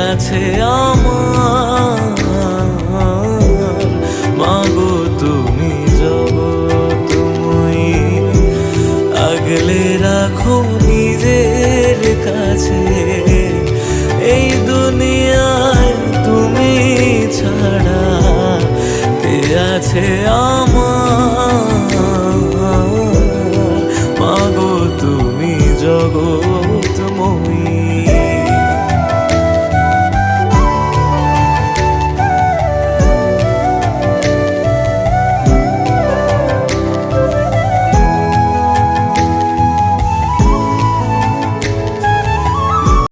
আছে আমার। মাগো তুমি জগৎময়ী, আগলে রাখো নিজের কাছে। এই দুনিয়ায় তুমি ছাড়া কে আছে আমার।